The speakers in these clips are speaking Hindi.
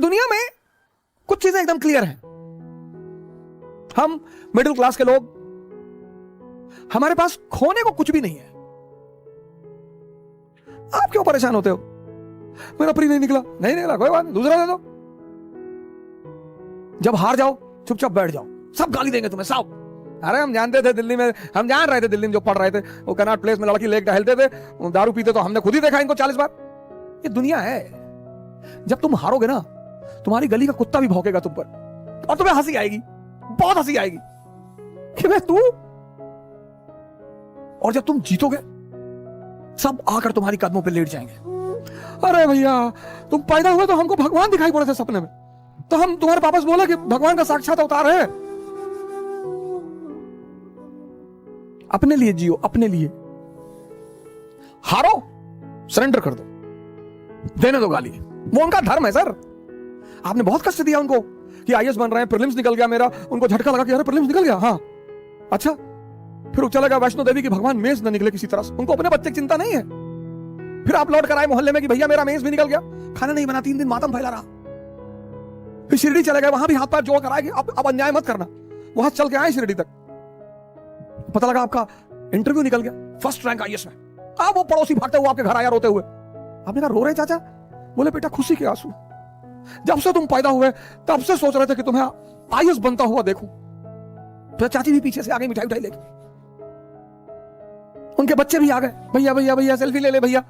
दुनिया में कुछ चीजें एकदम क्लियर हैं। हम मिडिल क्लास के लोग, हमारे पास खोने को कुछ भी नहीं है। आप क्यों परेशान होते हो? मेरा प्री नहीं निकला, नहीं निकला, कोई बात नहीं, दूसरा दे दो। जब हार जाओ चुपचाप बैठ जाओ, सब गाली देंगे तुम्हें सब। अरे हम जानते थे दिल्ली में, हम जान रहे थे दिल्ली में जो पढ़ रहे थे, वो कनॉट प्लेस में लड़की लेक टहलते थे, दारू पीते, तो हमने खुद ही देखा इनको 40 बार। ये दुनिया है। जब तुम हारोगे ना, तुम्हारी गली का कुत्ता भी भौंकेगा तुम पर, और तुम्हें हंसी आएगी, बहुत हंसी आएगी कि मैं तू। और जब तुम जीतोगे, सब आकर तुम्हारी कदमों पे लेट जाएंगे। अरे भैया, तुम पैदा हुए तो हमको भगवान दिखाई पड़े थे सपने में, तो हम तुम्हारे पापा से बोला कि भगवान का साक्षात अवतार है। अपने लिए जियो, अपने लिए। हारो, सरेंडर कर दो, देने दो गाली, वो उनका धर्म है सर। आपने बहुत कष्ट दिया उनको कि आईएएस बन रहे हैं, प्रीलिम्स निकल गया मेरा, उनको झटका लगा कि अरे प्रीलिम्स निकल गया, हाँ अच्छा, फिर चला गया वैष्णो देवी की भगवान मेंस न निकले किसी तरह से। उनको अपने बच्चे की चिंता नहीं है। फिर आप लौट कर आए मोहल्ले में कि भैया मेरा मेंस भी निकल गया, खाना नहीं बना, 3 दिन मातम फैला रहा। फिर शिरडी चले गए, वहां भी हाथ पैर जोड़ कर आए कि अब अन्याय मत करना। वहां चल के आए शिरडी तक, पता लगा आपका इंटरव्यू निकल गया, फर्स्ट रैंक आईएएस में। अब वो पड़ोसी भागते हुए आपके घर आया रोते हुए। आपने कहा रो रहे चाचा? बोले बेटा खुशी के आंसू। जब से तुम पैदा हुए तब से सोच रहे थे कि तुम्हें आईएएस बनता हुआ देखूं। तो चाची भी पीछे से आ गई मिठाई उठाई लेके, उनके बच्चे भी आ गए, भैया भैया भैया सेल्फी ले ले भैया।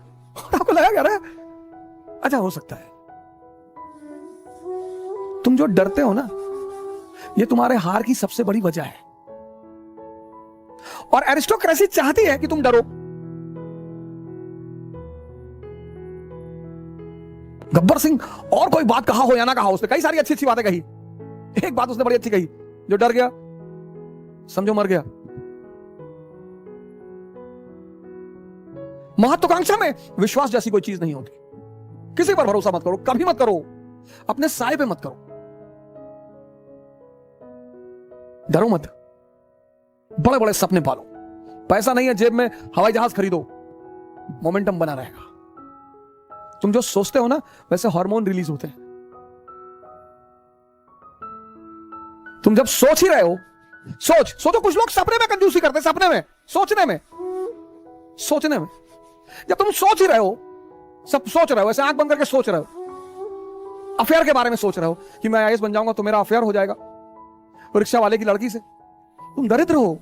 आपको लगा क्या? अच्छा हो सकता है तुम जो डरते हो ना, ये तुम्हारे हार की सबसे बड़ी वजह है। और एरिस्टोक्रेसी चाहती है कि तुम डरो। गब्बर सिंह और कोई बात कहा हो या ना कहा हो, उसने कई सारी अच्छी अच्छी बातें कही। एक बात उसने बड़ी अच्छी कही, जो डर गया समझो मर गया। महत्वाकांक्षा में विश्वास जैसी कोई चीज नहीं होती। किसी पर भरोसा मत करो, कभी मत करो, अपने साय पे मत करो, डरो मत, बड़े बड़े सपने पालो। पैसा नहीं है जेब में, हवाई जहाज खरीदो, मोमेंटम बना रहेगा। तुम जो सोचते हो ना, वैसे हार्मोन रिलीज होते हैं। तुम जब सोच ही रहे हो, सोचो। कुछ लोग सपने में कंजूसी करते, सपने में, सोचने में। जब तुम सोच ही रहे हो, सब सोच रहे हो, ऐसे आंख बंद करके सोच रहे हो, अफेयर के बारे में सोच रहे हो कि मैं आईएएस बन जाऊंगा तो मेरा अफेयर हो जाएगा रिक्शा वाले की लड़की से, तुम दरिद्र हो।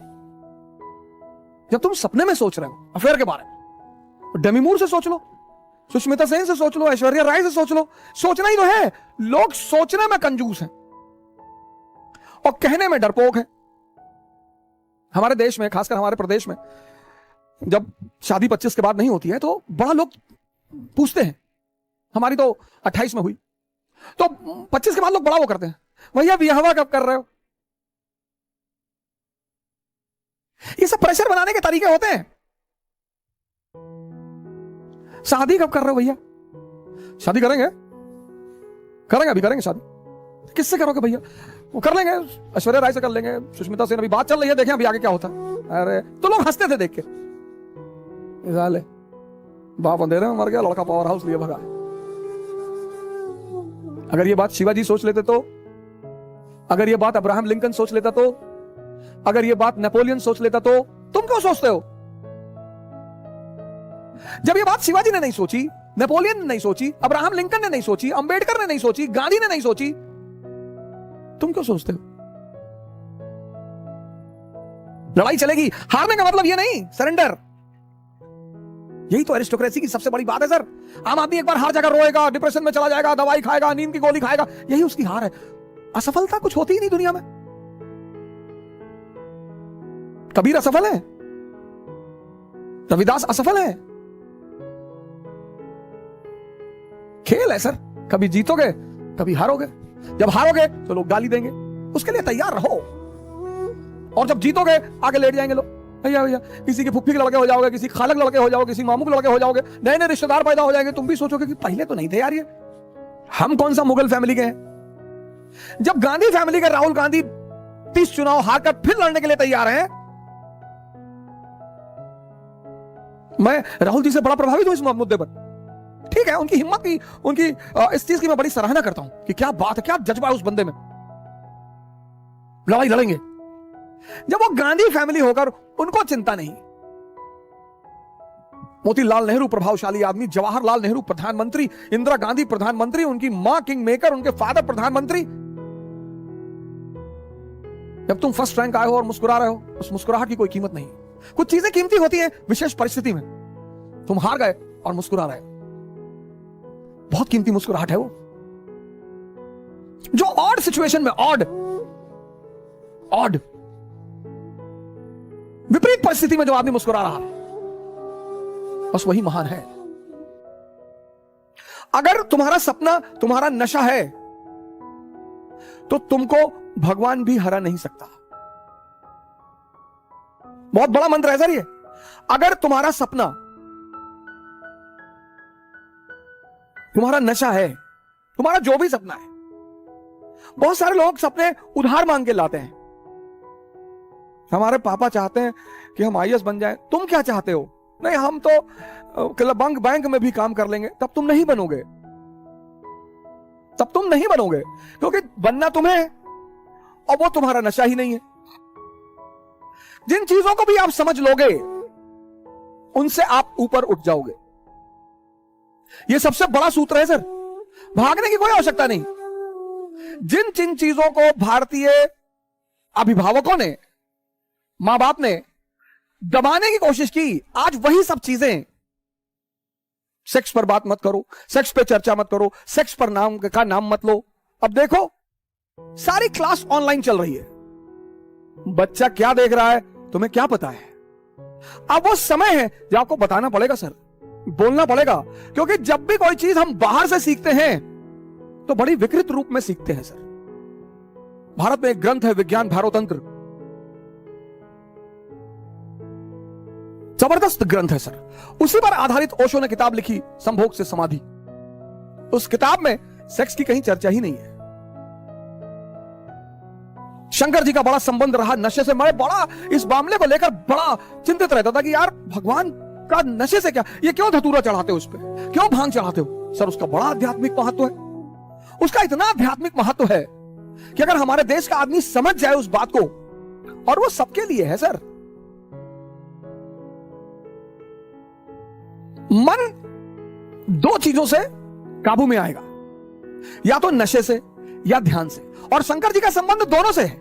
जब तुम सपने में सोच रहे हो अफेयर के बारे में, डेमी मूर से सोच लो, सुष्मिता सेन से सोच लो, ऐश्वर्या राय से सोच लो। सोचना ही तो है। लोग सोचने में कंजूस हैं और कहने में डरपोक हैं। हमारे देश में, खासकर हमारे प्रदेश में, जब शादी 25 के बाद नहीं होती है तो बड़ा लोग पूछते हैं। हमारी तो 28 में हुई, तो 25 के बाद लोग बड़ा वो करते हैं, भैया ब्याह कब कर रहे हो? ये सब प्रेशर बनाने के तरीके होते हैं। शादी कब कर रहे हो भैया? शादी करेंगे, अभी करेंगे शादी। किससे करोगे भैया? वो कर लेंगे, ऐश्वर्या राय से कर लेंगे, सुष्मिता सेन, अभी बात चल रही है, देखें अभी आगे क्या होता है। अरे तो लोग हंसते थे देख के, साले बाप अंधेरे में मर गया, लड़का पावर हाउस लिए भगा। अगर ये बात शिवाजी सोच लेते तो, अगर ये बात अब्राहम लिंकन सोच लेता तो, अगर ये बात नेपोलियन सोच लेता तो तुम क्यों सोचते हो? जब ये बात शिवाजी ने नहीं सोची, नेपोलियन ने नहीं सोची, अब्राहम लिंकन ने नहीं सोची, अंबेडकर ने नहीं सोची, गांधी ने नहीं सोची, तुम क्यों सोचते हो? लड़ाई चलेगी, हारने का मतलब ये नहीं, सरेंडर। यही तो एरिस्टोक्रेसी की सबसे बड़ी बात है सर। आम आदमी एक बार हार जाकर रोएगा, डिप्रेशन में चला जाएगा, दवाई खाएगा, नींद की गोली खाएगा, यही उसकी हार है। असफलता कुछ होती ही नहीं दुनिया में। कबीर असफल है, रविदास असफल है। खेल है सर, कभी जीतोगे कभी हारोगे। जब हारोगे तो लोग गाली देंगे, उसके लिए तैयार रहो। और जब जीतोगे आगे लेट जाएंगे लोग, भैया भैया, किसी के फुफ्फी के लड़के हो जाओगे, किसी खालक लड़के हो जाओगे, किसी मामू के लड़के हो जाओगे, नए नए रिश्तेदार पैदा हो जाएंगे। तुम भी सोचोगे कि पहले तो नहीं थे यार ये, हम कौन सा मुगल फैमिली के हैं। जब गांधी फैमिली के राहुल गांधी 30 चुनाव हारकर फिर लड़ने के लिए तैयार हैं, मैं राहुल जी से बड़ा प्रभावित हूं इस मुद्दे पर। ठीक है, उनकी हिम्मत की, उनकी इस चीज की मैं बड़ी सराहना करता हूं कि क्या बात है, क्या जज्बा है उस बंदे में, लड़ाई लड़ेंगे। जब वो गांधी फैमिली होकर उनको चिंता नहीं, मोतीलाल नेहरू प्रभावशाली आदमी, जवाहरलाल नेहरू प्रधानमंत्री, इंदिरा गांधी प्रधानमंत्री, उनकी मां किंग मेकर, उनके फादर प्रधानमंत्री। जब तुम फर्स्ट रैंक आए हो और मुस्कुरा रहे हो, उस मुस्कुराहट की कोई कीमत नहीं। कुछ चीजें कीमती होती हैं विशेष परिस्थिति में। तुम हार गए और मुस्कुरा रहे हो, बहुत कीमती मुस्कुराहट है वो। जो ऑड सिचुएशन में, ऑड विपरीत परिस्थिति में जो आदमी मुस्कुरा रहा है, बस वही महान है। अगर तुम्हारा सपना तुम्हारा नशा है तो तुमको भगवान भी हरा नहीं सकता। बहुत बड़ा मंत्र है सर ये। अगर तुम्हारा सपना तुम्हारा नशा है, तुम्हारा जो भी सपना है, बहुत सारे लोग सपने उधार मांग के लाते हैं। हमारे पापा चाहते हैं कि हम आईएएस बन जाएं, तुम क्या चाहते हो? नहीं, हम तो बैंक में भी काम कर लेंगे। तब तुम नहीं बनोगे, तब तुम नहीं बनोगे, क्योंकि बनना तुम्हें है और वो तुम्हारा नशा ही नहीं है। जिन चीजों को भी आप समझ लोगे उनसे आप ऊपर उठ जाओगे। यह सबसे बड़ा सूत्र है सर, भागने की कोई आवश्यकता नहीं। जिन जिन चीजों को भारतीय अभिभावकों ने, मां बाप ने दबाने की कोशिश की, आज वही सब चीजें। सेक्स पर बात मत करो, सेक्स पे चर्चा मत करो, सेक्स पर नाम मत लो। अब देखो सारी क्लास ऑनलाइन चल रही है, बच्चा क्या देख रहा है तुम्हें क्या पता है? अब वो समय है जब आपको बताना पड़ेगा सर, बोलना पड़ेगा, क्योंकि जब भी कोई चीज हम बाहर से सीखते हैं तो बड़ी विकृत रूप में सीखते हैं सर। भारत में एक ग्रंथ है विज्ञान भारोतंत्र, जबरदस्त ग्रंथ है सर। उसी पर आधारित ओशो ने किताब लिखी संभोग से समाधि। उस किताब में सेक्स की कहीं चर्चा ही नहीं है। शंकर जी का बड़ा संबंध रहा नशे से। मैं बड़ा इस मामले को लेकर बड़ा चिंतित रहता था कि यार भगवान का नशे से क्या, ये क्यों धतूरा चढ़ाते हो, उस पर क्यों भांग चढ़ाते हो? सर उसका बड़ा आध्यात्मिक महत्व है। उसका इतना आध्यात्मिक महत्व है कि अगर हमारे देश का आदमी समझ जाए उस बात को, और वो सबके लिए है सर। मन दो चीजों से काबू में आएगा, या तो नशे से या ध्यान से, और शंकर जी का संबंध दोनों से है।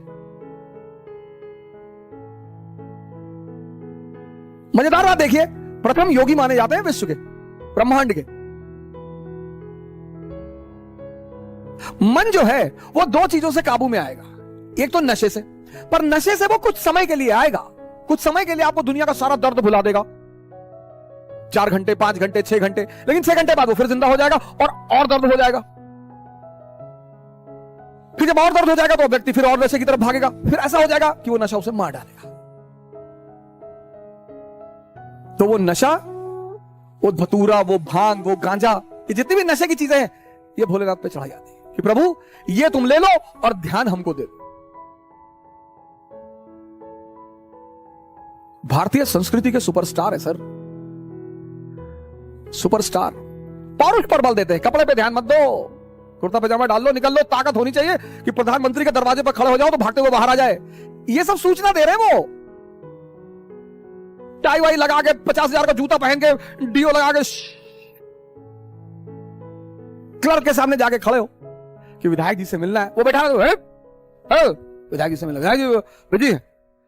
मजेदार बात देखिए, प्रथम योगी माने जाते हैं विश्व के, ब्रह्मांड के। मन जो है वो दो चीजों से काबू में आएगा, एक तो नशे से, पर नशे से वो कुछ समय के लिए आएगा। कुछ समय के लिए आपको दुनिया का सारा दर्द भुला देगा, 4 घंटे 5 घंटे 6 घंटे, लेकिन 6 घंटे बाद वो फिर जिंदा हो जाएगा और दर्द हो जाएगा। फिर जब और दर्द हो जाएगा तो व्यक्ति फिर और नशे की तरफ भागेगा, फिर ऐसा हो जाएगा कि वो नशा उसे मार डालेगा। तो वो नशा, वो धतूरा, वो भांग, वो गांजा, ये जितनी भी नशे की चीजें हैं, ये भोलेनाथ पे चढ़ाई जाती है कि प्रभु ये तुम ले लो और ध्यान हमको दे दो। भारतीय संस्कृति के सुपरस्टार है सर, सुपरस्टार। पौरुष पर बल देते हैं, कपड़े पे ध्यान मत दो, कुर्ता पैजामा डाल लो, निकल लो। ताकत होनी चाहिए कि प्रधानमंत्री के दरवाजे पर खड़े हो जाओ तो भागते हुए बाहर आ जाए। ये सब सूचना दे रहे हैं वो। टाई वाई लगा के, 50,000 का जूता पहन के, डीओ लगा के क्लर्क के सामने जाके खड़े हो कि विधायक जी से मिलना है। वो बैठा है, विधायक जी से मिलना, विधायक जी,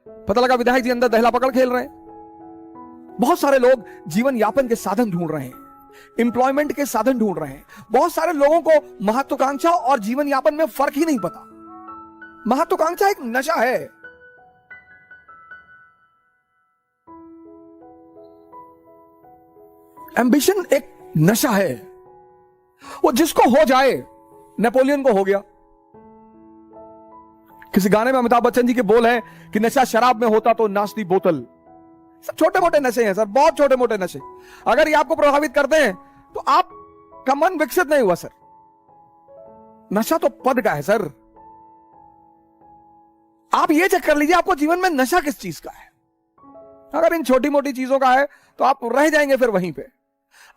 पता लगा विधायक जी अंदर दहला पकड़ खेल रहे हैं। बहुत सारे लोग जीवन यापन के साधन ढूंढ रहे हैं, एम्प्लॉयमेंट के साधन ढूंढ रहे हैं। बहुत सारे लोगों को महत्वाकांक्षा और जीवन यापन में फर्क ही नहीं पता। महत्वाकांक्षा एक नशा है। एम्बिशन एक नशा है, वो जिसको हो जाए। नेपोलियन को हो गया। किसी गाने में अमिताभ बच्चन जी के बोल हैं कि नशा शराब में होता तो नाचती बोतल। सब छोटे मोटे नशे हैं सर, बहुत छोटे मोटे नशे। अगर ये आपको प्रभावित करते हैं तो आपका मन विकसित नहीं हुआ सर। नशा तो पद का है सर। आप ये चेक कर लीजिए आपको जीवन में नशा किस चीज का है। अगर इन छोटी मोटी चीजों का है तो आप रह जाएंगे फिर वहीं पे।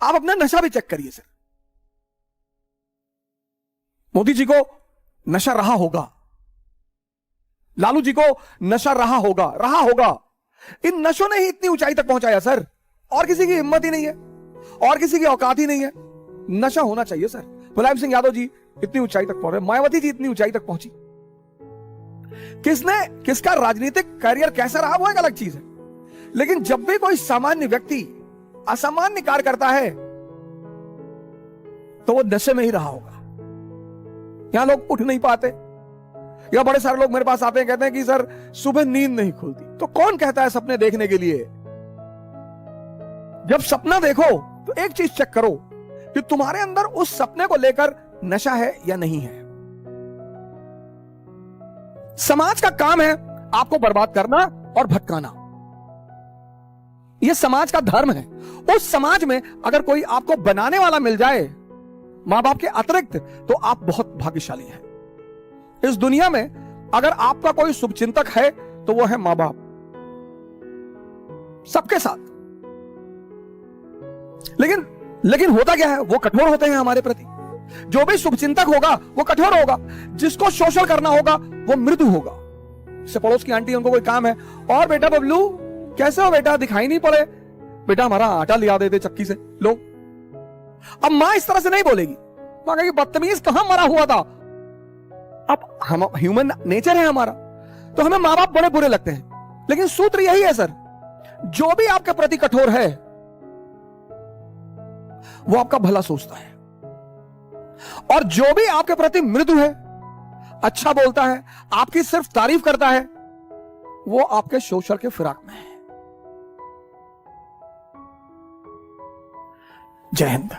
आप अपना नशा भी चेक करिए सर। मोदी जी को नशा रहा होगा, लालू जी को नशा रहा होगा। इन नशों ने ही इतनी ऊंचाई तक पहुंचाया सर, और किसी की हिम्मत ही नहीं है, और किसी की औकात ही नहीं है। नशा होना चाहिए सर। मुलायम सिंह यादव जी इतनी ऊंचाई तक पहुंचे, मायावती जी इतनी ऊंचाई तक पहुंची। किसका राजनीतिक करियर कैसा रहा वो एक अलग चीज है, लेकिन जब भी कोई सामान्य व्यक्ति असामान्य कार्य करता है तो वो नशे में ही रहा होगा। यहां लोग उठ नहीं पाते, या बड़े सारे लोग मेरे पास आते हैं, कहते हैं कि सर सुबह नींद नहीं खुलती। तो कौन कहता है सपने देखने के लिए? जब सपना देखो तो एक चीज चेक करो कि तुम्हारे अंदर उस सपने को लेकर नशा है या नहीं है। समाज का काम है आपको बर्बाद करना और भटकाना, यह समाज का धर्म है। उस समाज में अगर कोई आपको बनाने वाला मिल जाए मां बाप के अतिरिक्त, तो आप बहुत भाग्यशाली हैं। इस दुनिया में अगर आपका कोई शुभचिंतक है तो वो है मां बाप, सबके साथ। लेकिन होता क्या है, वो कठोर होते हैं हमारे प्रति। जो भी शुभचिंतक होगा वो कठोर होगा, जिसको शोषण करना होगा वो मृदु होगा। जैसे पड़ोस की आंटी, उनको कोई काम है, और बेटा बबलू कैसे हो बेटा, दिखाई नहीं पड़े, बेटा हमारा आटा लिया देते चक्की से, लो। अब मां इस तरह से नहीं बोलेगी, मां कहेगी बदतमीज कहां मरा हुआ था। अब हम ह्यूमन नेचर है हमारा, तो हमें मां बाप बड़े बुरे लगते हैं। लेकिन सूत्र यही है सर, जो भी आपके प्रति कठोर है वो आपका भला सोचता है, और जो भी आपके प्रति मृदु है, अच्छा बोलता है, आपकी सिर्फ तारीफ करता है, वो आपके शोषण के फिराक में है। जय हिंद।